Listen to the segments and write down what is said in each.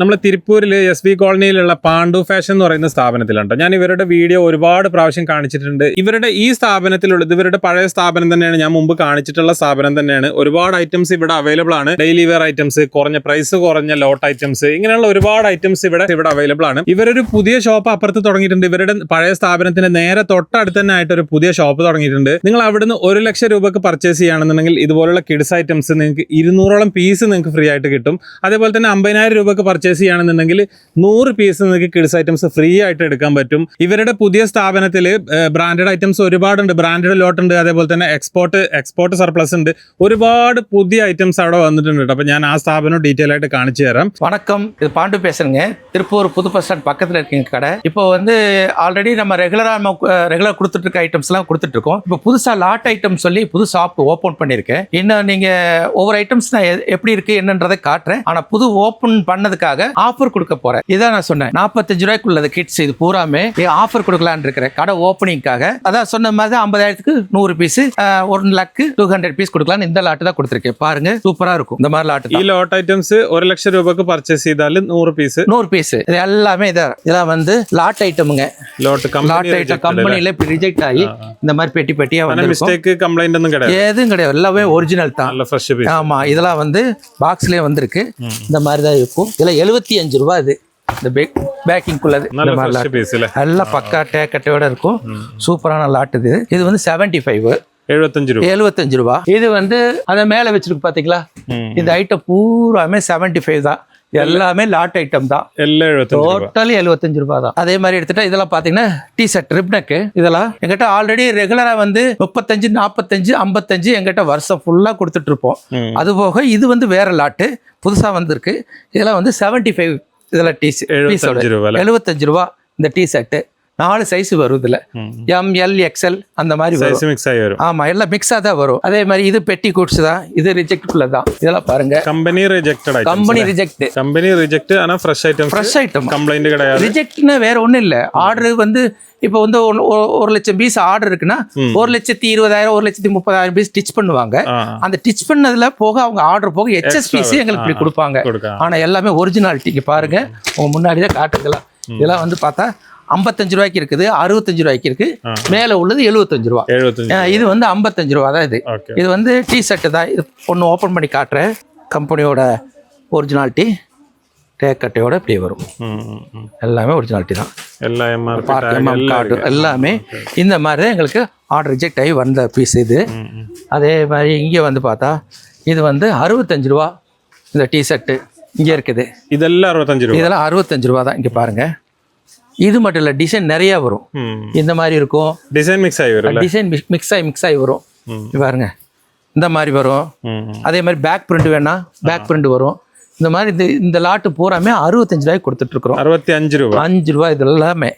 നമ്മളെ തിരുപ്പൂരിൽ SV കോളനിയിലുള്ള Pandu fashion എന്ന് പറയുന്ന സ്ഥാപനത്തിലുണ്ട്. ഞാൻ ഇവരുടെ വീഡിയോ ഒരുപാട് പ്രാവശ്യം കാണിച്ചിട്ടുണ്ട്. ഇവരുടെ ഈ സ്ഥാപനത്തിലുള്ളത് ഇവരുടെ പഴയ സ്ഥാപനം തന്നെയാണ്, ഞാൻ മുമ്പ് കാണിച്ചിട്ടുള്ള സ്ഥാപനം തന്നെയാണ്. ഒരുപാട് ഐറ്റംസ് ഇവിടെ അവൈലബിൾ ആണ്. ഡെയിലി വെയർ ഐറ്റംസ്, കുറഞ്ഞ പ്രൈസ് കുറഞ്ഞ ലോട്ട് ഐറ്റംസ്, ഇങ്ങനെയുള്ള ഒരുപാട് ഐറ്റംസ് ഇവിടെ അവൈലബിൾ ആണ്. ഇവരൊരു പുതിയ ഷോപ്പ് അപ്പുറത്ത് തുടങ്ങിയിട്ടുണ്ട്. ഇവരുടെ പഴയ സ്ഥാപനത്തിന്റെ നേരെ തൊട്ടടുത്ത് തന്നെ ആയിട്ട് ഒരു പുതിയ ഷോപ്പ് തുടങ്ങിയിട്ടുണ്ട്. നിങ്ങൾ അവിടുന്ന് 1 ലക്ഷം രൂപക്ക് പർച്ചേസ് ചെയ്യുകയാണെന്നുണ്ടെങ്കിൽ ഇതുപോലുള്ള കിഡ്സ് ഐറ്റംസ് നിങ്ങൾക്ക് 200ഓളം പീസ് നിങ്ങൾക്ക് ഫ്രീ ആയിട്ട് കിട്ടും. അതേപോലെ തന്നെ 50,000 രൂപക്ക് പർച്ചേസ് ചെയ്യുകയാണെന്നുണ്ടെങ്കിൽ 100 പീസ് നിങ്ങൾക്ക് കിഡ്സ് ഐറ്റംസ് ഫ്രീ ആയിട്ട് എടുക്കാൻ പറ്റും. ഇവരുടെ പുതിയ സ്ഥാപനത്തിൽ ബ്രാൻഡഡ് ഐറ്റംസ് ഒരുപാടുണ്ട്. ബ്രാൻഡഡ് ലോട്ട് ഉണ്ട്, അതേപോലെ തന്നെ എക്സ്പോർട്ട് സർപ്ലസ് ഉണ്ട്. ഒരുപാട് പുതിയ ഐറ്റംസ് അവിടെ വന്നിട്ടുണ്ട്. അപ്പോൾ ഞാൻ ആ സ്ഥാപനം ഡീറ്റെയിൽ ആയിട്ട് കാണിച്ചു തരാം. வணக்கம், இது பாண்டு பேசுறேங்க. திருப்பூர் புது பஸ் ஸ்டாண்ட் பக்கத்தில் இருக்கீங்க கடை. இப்போ ஆல்ரெடி நம்ம ரெகுலராக கொடுத்துட்டு இருக்க ஐட்டம்ஸ்லாம் கொடுத்துட்டு இருக்கோம். இப்போ புதுசாக லாட் ஐட்டம் சொல்லி புது ஷாப் ஓப்பன் பண்ணியிருக்கேன். இன்னும் நீங்கள் ஒவ்வொரு ஐட்டம்ஸ் நான் எப்படி இருக்கு என்னன்றதை காட்டுறேன். ஆனால் புது ஓப்பன் பண்ணதுக்காக ஆஃபர் கொடுக்க போறேன். இதான் நான் சொன்னேன், 45 ரூபாய்க்குள்ளது கிட்ஸ் இது பூராமே ஆஃபர் கொடுக்கலான்னு இருக்கிறேன் கடை ஓப்பனிங்காக. அதான் சொன்ன மாதிரி 50,000க்கு 100 பீஸ், 1,00,200 பீஸ் கொடுக்கலான்னு இந்த லாட்டு தான் கொடுத்துருக்கேன். பாருங்க, சூப்பரா இருக்கும் இந்த மாதிரி லாட்டு. ഈ ലോട്ട് ഐറ്റംസ് 1 ലക്ഷം രൂപക്ക് പർച്ചേസ് ചെയ്താൽ 100 പീസ് இது எல்லாமே இதெல்லாம் லாட் ஐட்டமுங்க. லாட் ஐட்டம் கம்பெனில இப்ப ரிஜெக்ட் ஆகி இந்த மாதிரி பெட்டியா வந்து மிஸ்டேக் கம்ப்ளைண்ட் ஒன்றும் கிடையாது, எதுவும் கிடையாது, எல்லாமே ஒரிஜினல் தான். நல்ல ஃப்ரெஷ் பீஸ். ஆமா, இதெல்லாம் பாக்ஸ்லயே வந்திருக்கு. இந்த மாதிரி தான் இருக்கும். இதுல 75 ரூபாய். இது இந்த பேக்கிங்குள்ளது எல்லாம் பக்கா டேக்கட்டையோட இருக்கும். சூப்பரான லாட் இது. இது 75 ரூபாய். இது அதை மேல வச்சிருக்கு பாத்தீங்களா, இந்த ஐட்டம் பூராமே 75 தான். எல்லாமே லாட் ஐட்டம் தான். டோட்டலி 75 ரூபாய் தான். அதே மாதிரி எடுத்துட்டா இதெல்லாம் பாத்தீங்கன்னா டி-ஷர்ட் ரிப்னக்கு இதெல்லாம் எங்கிட்ட ஆல்ரெடி ரெகுலரா 35, 45, 55 எங்கிட்ட வருஷம் ஃபுல்லா கொடுத்துட்டு இருப்போம். அது போக இது வேற லாட்டு புதுசா வந்திருக்கு. இதெல்லாம் 75. இதெல்லாம் டி-ஷர்ட் 75 ரூபாய். இந்த டி-ஷர்ட் 4 சைஸ் வரும். இதுல ML XL அந்த மாதிரி வரும். ஆமா, எல்லாம் மிக்ஸா தான் வரும். அதே மாதிரி இது பெட்டி கூட்ஸ் தான். இது ரிஜெக்ட்குள்ள தான். இதெல்லாம் பாருங்க, கம்பெனி ரிஜெக்ட். ஆனா ஃப்ரெஷ் ஐட்டம் கம்ப்ளைண்ட் கிடையாது. ரிஜெக்ட்னா வேற ஒண்ணும் இல்ல. ஆர்டர் இப்போ 1 லட்சம் பீஸ் ஆர்டர் இருக்குன்னா 1,20,000 1,30,000 பீஸ் ஸ்டிச் பண்ணுவாங்க. அந்த ஸ்டிச் பண்ணதுல போக அவங்க ஆர்டர் போக HS பீஸ் எங்களுக்கு இப்படி கொடுப்பாங்க. ஆனா எல்லாமே ஒரிஜினாலிட்டிக்கு பாருங்க, உங்க முன்னாடிதான் காட்டுக்கலாம். இதெல்லாம் பார்த்தா 55 ரூபாய்க்கு இருக்குது, 65 ரூபாய்க்கு இருக்கு, மேல உள்ளது 75 ரூபாய். இது 55 ரூபாய் தான். இது டி-ஷர்ட் தான். இது ஒன்று ஓப்பன் பண்ணி காட்டுறேன். கம்பெனியோட ஒரிஜினாலிட்டி டேக்கட்டையோட இப்படி வரும். எல்லாமே ஒரிஜினாலிட்டி தான். எல்லாமே இந்த மாதிரி தான் எங்களுக்கு ஆர்டர் ரிஜெக்ட் ஆகி வந்த பீஸ் இது. அதே மாதிரி இங்கே பார்த்தா இது 65 ரூபா. இந்த டி-ஷர்ட்டு இங்கே இருக்குது. இதெல்லாம் 65 ரூபா தான். இங்கே பாருங்க, இது மட்டும் இல்லை, டிசைன் நிறைய வரும். இந்த மாதிரி இருக்கும். டிசைன் மிக்ஸ் ஆகி வரும். பாருங்க, இந்த மாதிரி வரும். அதே மாதிரி பேக் பிரிண்ட் வேணா பேக் பிரிண்ட் வரும். இந்த மாதிரி இந்த லாட்டு பூராமே 65 ரூபாய்க்கு கொடுத்துட்டு இருக்கிறோம். 5 ரூபாய் இது எல்லாமே.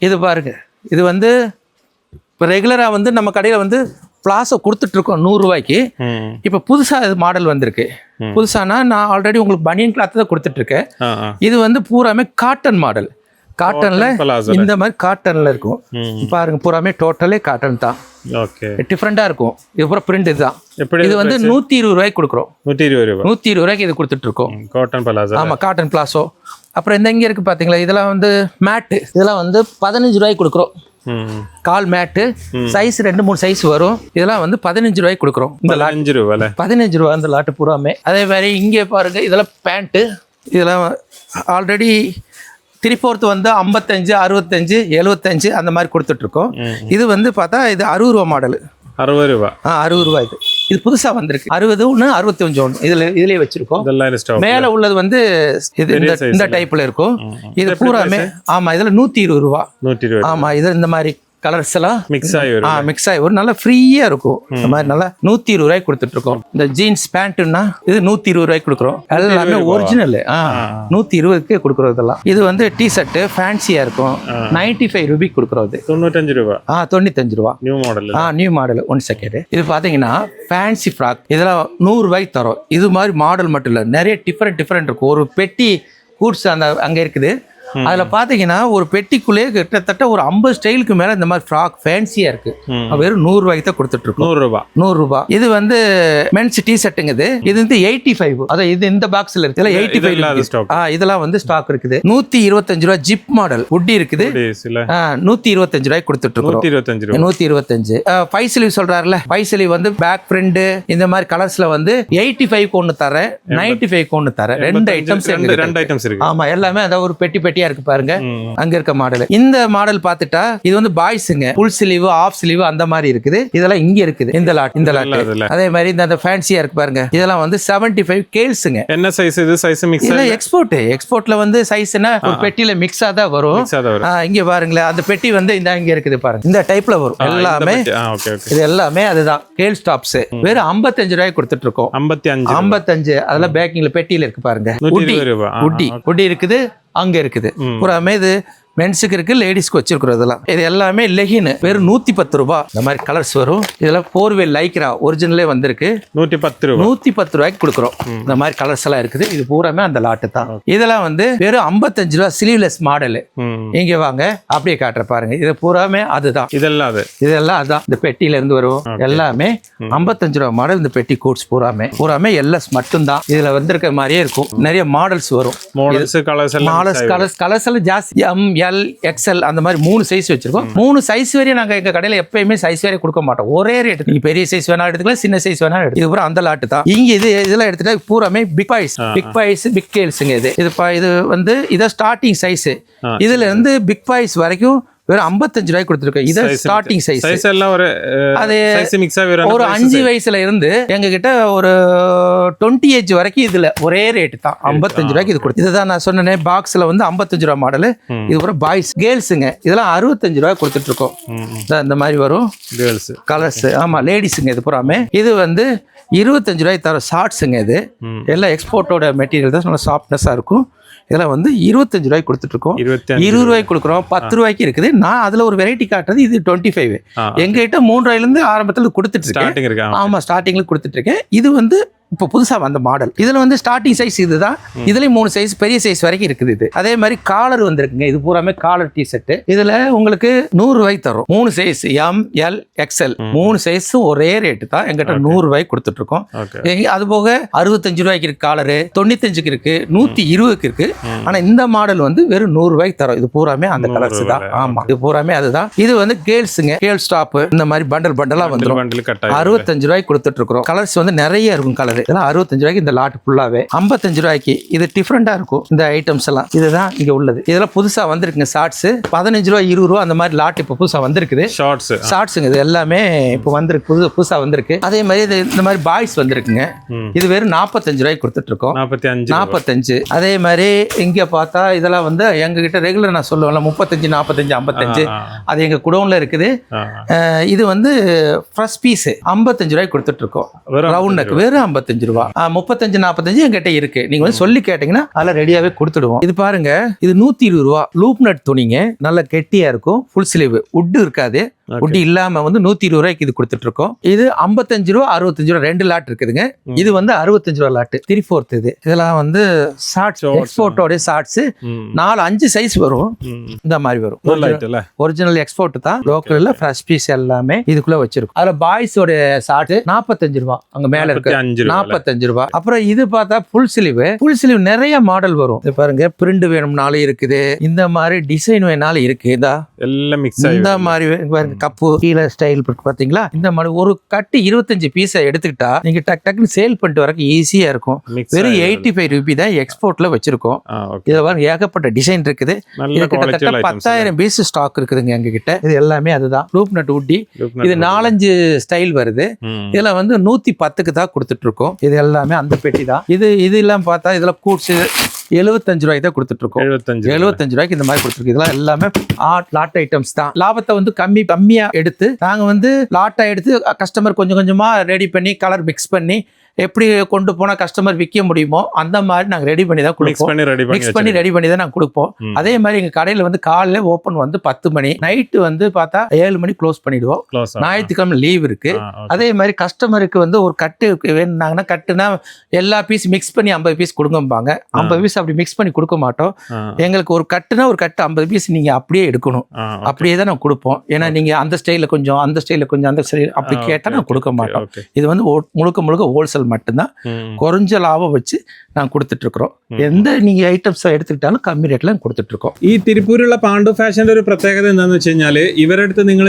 இது பாருங்க, இது இப்போ ரெகுலராக நம்ம கடையில் பிளாஸோ கொடுத்துட்டு இருக்கோம் 100 ரூபாய்க்கு. இப்போ புதுசாக இது மாடல் வந்திருக்கு. புதுசானா நான் ஆல்ரெடி உங்களுக்கு பனியன் கிளாத் தான் கொடுத்துட்டு இருக்கேன். இது பூராமே காட்டன் மாடல். காட்டன்ல இந்த மாதிரி காட்டன்ல இருக்கும். பாருங்க, பூராமே டோட்டலே காட்டன் தான். டிஃப்ரெண்டா இருக்கும். இது பூரா பிரிண்ட் இதுதான். இது 120 ரூபாய்க்கு கொடுக்குறோம். 120 ரூபாய்க்கு இது கொடுத்துட்டு இருக்கோம். Cotton palazzo. ஆமா, காட்டன் பிளாசோ. அப்புறம் இங்க இருக்கு பாத்தீங்களா, இதெல்லாம் மேட்டு. இதெல்லாம் 15 ரூபாய்க்கு கொடுக்குறோம். கால் மேட்டு சைஸ் 2-3 சைஸ் வரும். இதெல்லாம் 15 ரூபாய்க்கு கொடுக்குறோம். இந்த 15 ரூபாய் இந்த லாட்டு பூராமே. அதே மாதிரி இங்கே பாருங்க, இதெல்லாம் பேண்ட்டு. இதெல்லாம் ஆல்ரெடி 3/4 55, 65, 75 அந்த மாதிரி கொடுத்துட்டு இருக்கோம். இது பார்த்தா இது 60 ரூபா மாடல். 60 ரூபாய். இது புதுசா வந்திருக்கு. 60 ஒன்று, 65 ஒன்று. இதுலயே வச்சிருக்கோம். மேல உள்ளது இது இந்த டைப்ல இருக்கும். இது பூராமே ஆமா, இதுல 120 ரூபா. ஆமா, இது இந்த மாதிரி கலர்ஸ் எல்லாம் மிக்ஸ் ஆகி வரும். நல்லா ஃப்ரீயா இருக்கும். இந்த மாதிரி நல்லா 120 ரூபாய்க்கு கொடுத்துட்டு இருக்கோம். இந்த ஜீன்ஸ் பேண்ட்னா இது 120 ரூபாய்க்கு கொடுக்குறோம். எல்லாமே ஒரிஜினல். 120க்கு கொடுக்குறோம். இதெல்லாம் இது டி-ஷர்ட் ஃபேன்சியா இருக்கும். 95 ரூபாய்க்கு கொடுக்குறது. 95 ரூபாய். 95 ரூபாய். New model. 1 செகண்ட். இது பாத்தீங்கன்னா ஃபேன்சி ஃப்ராக். இதெல்லாம் 100 ரூபாய்க்கு தரோம். இது மாதிரி மாடல் மட்டும் இல்லை, நிறைய டிஃப்ரெண்ட் இருக்கும். ஒரு பெட்டி கூட்ஸ் அங்கே இருக்குது. அதுல பாத்தீங்கன்னா ஒரு பெட்டிக்குள்ளே கிட்டத்தட்ட ஒரு 50 ஸ்டைலுக்கு மேல இந்த மாதிரி ஃப்ராக் ஃபேன்சியா இருக்கு. வெறும் 100 ரூபாய்க்கு தான் கொடுத்துட்டு இருக்கோம். 100 ரூபாய். 100 ரூபாய். இது வந்து மென்ஸ் டி ஷர்ட்டுங்க. இது வந்து 85. அதான் இது இந்த பாக்ஸ்ல இருக்கு. இதெல்லாம் 85. இதெல்லாம் வந்து ஸ்டாக் இருக்குது. 125 ரூபாய் ஜிப் மாடல் உட்டி இருக்குது. 125 ரூபாய்க்கு கொடுத்துட்டு இருக்கோம். 125. 5 ஸ்லீவ் சொல்றாருல, 5 ஸ்லீவ் வந்து பேக் ஃப்ரண்ட் இந்த மாதிரி கலர்ஸ்ல வந்து 85க்கு ஒன்னு தரேன், 95க்கு ஒன்னு தரேன். ரெண்டு ஐட்டம்ஸ் இருக்கு. ஆமா, எல்லாமே அத ஒரு பெட்டி பெட்டியா இருக்கு பாருங்க. அங்க இருக்க மாடல். இந்த மாடல் பார்த்துட்டா இது வந்து பாய்ஸ்ங்க. ஃபுல் ஸ்லீவ், ஆஃப் ஸ்லீவ் அந்த மாதிரி இருக்குது. இதெல்லாம் இங்க இருக்குது. இந்த லாட். அதே மாதிரி இந்த ஃபேன்சியா இருக்கு பாருங்க. இதெல்லாம் வந்து 75 கேல்ஸ்ங்க. என்ன சைஸ் இது? சைஸ் மிக்ஸ் இல்ல, எக்ஸ்போர்ட்ல வந்து சைஸ்னா ஒரு பெட்டில மிக்ஸா தான் வரும். இங்க பாருங்களேன், அந்த பெட்டி வந்து இங்க இருக்குது பாருங்க. இந்த டைப்ல வரும் எல்லாமே. இது எல்லாமே அதுதான் கேல் ஸ்டாப்ஸ். வெறும் 55 ரூபாய்க்கு கொடுத்துட்டு இருக்கோம். 55. அதெல்லாம் பேக்கிங்ல பெட்டியில இருக்கு பாருங்க. உட்டி இருக்குது, அங்க இருக்குது. பூராமே இது மென்ஸுக்கு இருக்கு, லேடிஸ்க்கு வச்சிருக்கிறோம். இதெல்லாம் இது எல்லாமே லெகின். வெறும் 110 ரூபாய். இந்த மாதிரி கலர்ஸ் வரும். இதெல்லாம் 4-வே லைக்ரா ஒரிஜினலே வந்திருக்கு. 110 ரூபாய்க்கு கொடுக்குறோம். இந்த மாதிரி கலர்ஸ் எல்லாம் இருக்குது. இது பூராமே அந்த லாட்டு தான். இதெல்லாம் வந்து வெறும் 55 ரூபாய் ஸ்லீவ்லெஸ் மாடல். இங்க வாங்க, அப்படியே காட்டுற பாருங்க. இது பூராமே அதுதான். இதெல்லாம் அதான். இந்த பெட்டியில இருந்து வரும் எல்லாமே 55 ரூபாய் மாடல். இந்த பெட்டி கோட்ஸ் பூராமே எல்எஸ் மட்டும் தான். இதுல வந்திருக்க மாதிரியே இருக்கும். நிறைய மாடல்ஸ் வரும். கலர்ஸ் எல்லாம் ஜாஸ்தி. எல், எக்ஸ்எல் அந்த மாதிரி 3 சைஸ் வச்சிருக்கோம். 3 சைஸ் வரையும் நாங்க எங்க கடையில எப்பயுமே சைஸ் வரையும் கொடுக்க மாட்டோம். ஒரே ரேட். நீங்க பெரிய சைஸ் வேணா எடுத்துக்கலாம், சின்ன சைஸ் வேணா எடுத்துக்கலாம். இது பூரா அந்த லாட்டு தான். இங்க இதெல்லாம் எடுத்துட்டா பூராமே பிக் பாய்ஸ் பிக் கேல்ஸ்ங்க. இது வந்து இத ஸ்டார்டிங் சைஸ். இதுல இருந்து பிக் பாய்ஸ் வரைக்கும் வெறும் 55 ரூபாய்க்கு கொடுத்துருக்கோம். இது ஸ்டார்டிங் சைஸ். அது ஒரு 5 வயசுல இருந்து எங்க கிட்ட ஒரு 20 ஏஜ் வரைக்கும் இதுல ஒரே ரேட் தான். 55 ரூபாய்க்கு இது கொடுத்து. இதுதான் நான் சொன்னேன், பாக்ஸ்ல வந்து 55 ரூபாய் மாடல். இது ஒரு பாய்ஸ் கேர்ள்ஸுங்க. இதெல்லாம் 65 ரூபாய் கொடுத்துட்டு இருக்கோம். இந்த மாதிரி வரும் கலர்ஸ். ஆமா, லேடிஸுங்க. இது பூராமே இது வந்து 25 ரூபாய்க்கு தர ஷார்ட்ஸுங்க. இது எல்லாம் எக்ஸ்போர்ட்டோட மெட்டீரியல் தான். நல்லா சாஃப்ட்னஸா இருக்கும். இதெல்லாம் வந்து 25 ரூபாய்க்கு கொடுத்துட்டு இருக்கோம். 20 ரூபாய்க்கு கொடுக்குறோம். 10 ரூபாய்க்கு இருக்குது. நான் அதுல ஒரு வெரைட்டி காட்டுறது. இது 25. எங்ககிட்ட 3 ரூபாயில இருந்து ஆரம்பத்துல கொடுத்துட்டு இருக்கேன். ஆமா, ஸ்டார்டிங்ல கொடுத்துட்டு இருக்கேன். இது வந்து இப்போ புதுசா வந்த மாடல். இதுல வந்து ஸ்டார்டிங் சைஸ் இதுதான். இதுலயும் 3 சைஸ், பெரிய சைஸ் வரைக்கும் இருக்குது. இது அதே மாதிரி காலர் வந்திருக்குங்க. இது பூராமே காலர் டி ஷர்ட். இதுல உங்களுக்கு 100 ரூபாய்க்கு தரும். 3 சைஸ் எம், எல், எக்ஸ்எல் 3 சைஸும் ஒரே ரேட்டு தான். எங்கிட்ட 100 ரூபாய்க்கு கொடுத்துட்டு இருக்கோம். அது போக 65 ரூபாய்க்கு இருக்கு காலரு, 95க்கு இருக்கு, 120க்கு இருக்கு. ஆனா இந்த மாடல் வந்து வெறும் 100 ரூபாய்க்கு தரும். இது பூராமே அந்த கலர்ஸ் தான். ஆமா, இது பூராமே அதுதான். இது வந்து கேர்ள்ஸுங்க. கேர்ள் ஸ்டாப் இந்த மாதிரி பண்டலா வந்துடும். 65 ரூபாய்க்கு கொடுத்துட்டு இருக்கோம். கலர்ஸ் வந்து நிறைய இருக்கும். கலர் இதெல்லாம் 65 ரூபாய்க்கு இந்த லாட் ஃபுல்லாவே. 55 ரூபாய்க்கு இது டிஃபரெண்டா இருக்கும். இந்த ஐட்டம்ஸ் எல்லாம் இதுதான் இங்க உள்ளது. இதெல்லாம் புதுசா வந்திருக்குங்க. ஷார்ட்ஸ் 15 ரூபாய், 20 ரூபாய் அந்த மாதிரி லாட் இப்ப புதுசா வந்திருக்குது. ஷார்ட்ஸுங்க. இது எல்லாமே இப்போ வந்திருக்கு, புதுசா வந்திருக்கு. அதே மாதிரி இந்த மாதிரி பாய்ஸ் வந்திருக்குங்க. இது வெறும் 45 ரூபாய்க்கு கொடுத்துட்டு இருக்கோம். 45. அதே மாதிரி இங்க பார்த்தா இதெல்லாம் வந்து எங்க கிட்ட ரெகுலர் நான் சொல்லுவேன்ல 35, 45, 55 அது எங்க குடோன்ல இருக்குது. இது வந்து ஃப்ரெஷ் பீஸ் 55 ரூபாய்க்கு கொடுத்துட்டு இருக்கோம். ரவுண்ட் நெக் வெறும் 55 ரூபாய். 35, 45 என்கிட்ட இருக்கு. நீங்க வந்து சொல்லி கேட்டீங்கன்னா அதெல்லாம் ரெடியாவே கொடுத்துடுவோம். இது பாருங்க, இது 120 ரூபாய். லூப் நட் துணிங்க. நல்ல கெட்டியா இருக்கும். Full sleeve. உட் இருக்காது. உட் இல்லாம வந்து 120 ரூபாய்க்கு இது கொடுத்துட்டு இருக்கோம். இது 55 ரூபாய், 65 ரூபாய் 2 லாட் இருக்குதுங்க. இது வந்து 65 ரூபாய் லாட் 3/4. இது இதெல்லாம் வந்து ஷார்ட்ஸ், எக்ஸ்போர்ட்டோட ஷார்ட்ஸ். 4-5 சைஸ் வரும். இந்த மாதிரி வரும். ஒரிஜினல் எக்ஸ்போர்ட் தான். லோக்கல்ல ஃப்ரெஷ் பீஸ் எல்லாமே இதுக்குள்ள வச்சிருக்கும். அதுல பாய்ஸோட ஷார்ட் 45 ரூபாய். அங்க மேல இருக்கு 45 ரூபாய். அப்புறம் இது பார்த்தா ஃபுல் ஸ்லீவ் நிறைய மாடல் வரும். இது பாருங்க, பிரிண்ட் வேணும்னாலும் இருக்குது. இந்த மாதிரி டிசைன் வேணாலும் இருக்கு. எல்லாம் மிக்ஸ். இந்த மாதிரி பாருங்க, கப்பு கீழே ஸ்டைல் பாத்தீங்களா? இந்த மாதிரி ஒரு கட்டு 25 பீஸை எடுத்துக்கிட்டா நீங்க டக்குன்னு சேல் பண்ணிட்டு வரக்கு ஈஸியா இருக்கும். வெறும் 85 ரூபாய் தான் எக்ஸ்போர்ட்ல வச்சிருக்கோம். இதுல பாருங்க, ஏகப்பட்ட டிசைன் இருக்குது. இது கிட்டத்தட்ட 10,000 பீஸ் ஸ்டாக் இருக்குதுங்க எங்க கிட்ட. இது எல்லாமே அதுதான். லூப் நட் ஊட்டி. இது 4-5 ஸ்டைல் வருது. இதுல வந்து 110க்கு தான் கொடுத்துட்டு இருக்கோம். இது எல்லாமே அந்த பெட்டி தான். இது எல்லாம் பார்த்தா இதுல கூட்ஸ் 75 ரூபாய்க்கு தான் கொடுத்துட்டு இருக்கோம். 75 ரூபாய்க்கு இந்த மாதிரி கொடுத்துருக்கு. இதெல்லாம் எல்லாமே லாட் ஐட்டம்ஸ் தான். லாபத்தை வந்து கம்மியா எடுத்து நாங்க வந்து லாட்டா எடுத்து கஸ்டமர் கொஞ்சம் கொஞ்சமா ரெடி பண்ணி கலர் மிக்ஸ் பண்ணி எப்படி கொண்டு போனால் கஸ்டமர் விற்க முடியுமோ அந்த மாதிரி நாங்கள் ரெடி பண்ணி தான் கொடுப்போம். மிக்ஸ் பண்ணி ரெடி பண்ணி தான் நாங்கள் கொடுப்போம். அதே மாதிரி எங்கள் கடையில் வந்து காலையில் ஓப்பன் வந்து 10 மணி, நைட்டு வந்து பார்த்தா 7 மணி க்ளோஸ் பண்ணிடுவோம். ஞாயிற்றுக்கிழமை லீவ் இருக்கு. அதே மாதிரி கஸ்டமருக்கு வந்து ஒரு கட்டு வேணுனாங்கன்னா, கட்டுனா எல்லா பீஸ் மிக்ஸ் பண்ணி 50 பீஸ் கொடுங்கம்பாங்க. 50 பீஸ் அப்படி மிக்ஸ் பண்ணி கொடுக்க மாட்டோம். எங்களுக்கு ஒரு கட்டுனா ஒரு கட்டு 50 பீஸ் நீங்கள் அப்படியே எடுக்கணும். அப்படியே தான் நான் கொடுப்போம். ஏன்னா நீங்கள் அந்த ஸ்டைலில் கொஞ்சம், அந்த ஸ்டைலில் கொஞ்சம், அந்த ஸ்டைல் அப்படி கேட்டால் நான் கொடுக்க மாட்டோம். இது வந்து முழுக்க முழுக்க ஹோல்சேல் மட்டும்தான். കുറഞ്ഞ ലാഭം വെച്ച് നാം കൊടുത്തിട്ടിരിக்கிறோம். എന്ത് നിങ്ങൾ ഐറ്റംസ് എടുത്തിട്ടാലും കമ്മി റേറ്റിൽ കൊടുത്തിട്ടിരിക്കും. ഈ തിരുപ്പൂരുള്ള പാണ്ഡു ഫാഷന്റെ ഒരു പ്രത്യേകത എന്താണെന്ന് വെച്ച് കഴിഞ്ഞാൽ ഇവരുടെ അടുത്ത് നിങ്ങൾ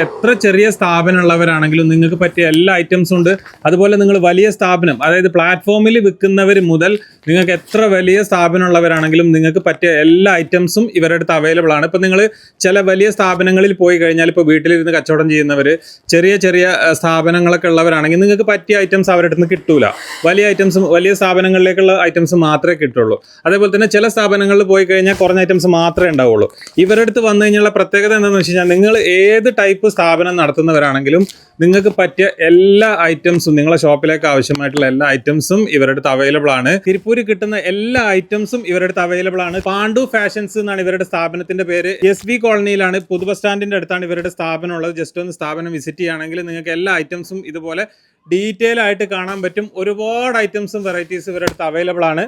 എത്ര ചെറിയ സ്ഥാപനമുള്ളവരാണെങ്കിലും നിങ്ങൾക്ക് പറ്റിയ എല്ലാ ഐറ്റംസും ഉണ്ട്. അതുപോലെ നിങ്ങൾ വലിയ സ്ഥാപനം, അതായത് പ്ലാറ്റ്ഫോമിൽ വിൽക്കുന്നവർ മുതൽ നിങ്ങൾക്ക് എത്ര വലിയ സ്ഥാപനമുള്ളവരാണെങ്കിലും നിങ്ങൾക്ക് പറ്റിയ എല്ലാ ഐറ്റംസും ഇവരുടെ അടുത്ത് അവൈലബിൾ ആണ്. ഇപ്പം നിങ്ങൾ ചില വലിയ സ്ഥാപനങ്ങളിൽ പോയി കഴിഞ്ഞാൽ, ഇപ്പോൾ വീട്ടിലിരുന്ന് കച്ചവടം ചെയ്യുന്നവർ, ചെറിയ ചെറിയ സ്ഥാപനങ്ങളൊക്കെ ഉള്ളവരാണെങ്കിൽ നിങ്ങൾക്ക് പറ്റിയ ഐറ്റംസ് അവരുടെ അടുത്ത് കിട്ടൂല. വലിയ ഐറ്റംസ്, വലിയ സ്ഥാപനങ്ങളിലേക്കുള്ള ഐറ്റംസ് മാത്രമേ കിട്ടുള്ളൂ. അതേപോലെ തന്നെ ചില സ്ഥാപനങ്ങളിൽ പോയി കഴിഞ്ഞാൽ കുറഞ്ഞ ഐറ്റംസ് മാത്രമേ ഉണ്ടാവുള്ളൂ. ഇവരുടെ അടുത്ത് വന്നു കഴിഞ്ഞാൽ പ്രത്യേകത എന്താണെന്ന് വെച്ച് കഴിഞ്ഞാൽ, നിങ്ങൾ ഏത് ടൈപ്പ് സ്ഥാപനം നടത്തുന്നവരാണെങ്കിലും നിങ്ങൾക്ക് പറ്റിയ എല്ലാ ഐറ്റംസും, നിങ്ങളെ ഷോപ്പിലേക്ക് ആവശ്യമായിട്ടുള്ള എല്ലാ ഐറ്റംസും ഇവരുടെ അടുത്ത് അവൈലബിൾ ആണ്. തിരുപ്പൂരിൽ കിട്ടുന്ന എല്ലാ ഐറ്റംസും ഇവരുടെ അടുത്ത് അവൈലബിൾ ആണ്. പാണ്ഡു ഫാഷൻസ് എന്നാണ് ഇവരുടെ സ്ഥാപനത്തിന്റെ പേര്. SB കോളനിയിലാണ്, പുതു ബസ് സ്റ്റാൻഡിന്റെ അടുത്താണ് ഇവരുടെ സ്ഥാപനം ഉള്ളത്. ജസ്റ്റ് ഒന്ന് സ്ഥാപനം വിസിറ്റ് ചെയ്യുകയാണെങ്കിൽ നിങ്ങൾക്ക് എല്ലാ ഐറ്റംസും ഇതുപോലെ ഡീറ്റെയിൽ ആയിട്ട് കാണാൻ പറ്റും. ഒരുപാട് ഐറ്റംസും വെറൈറ്റീസ് ഇവരുടെ അടുത്ത് അവൈലബിൾ ആണ്.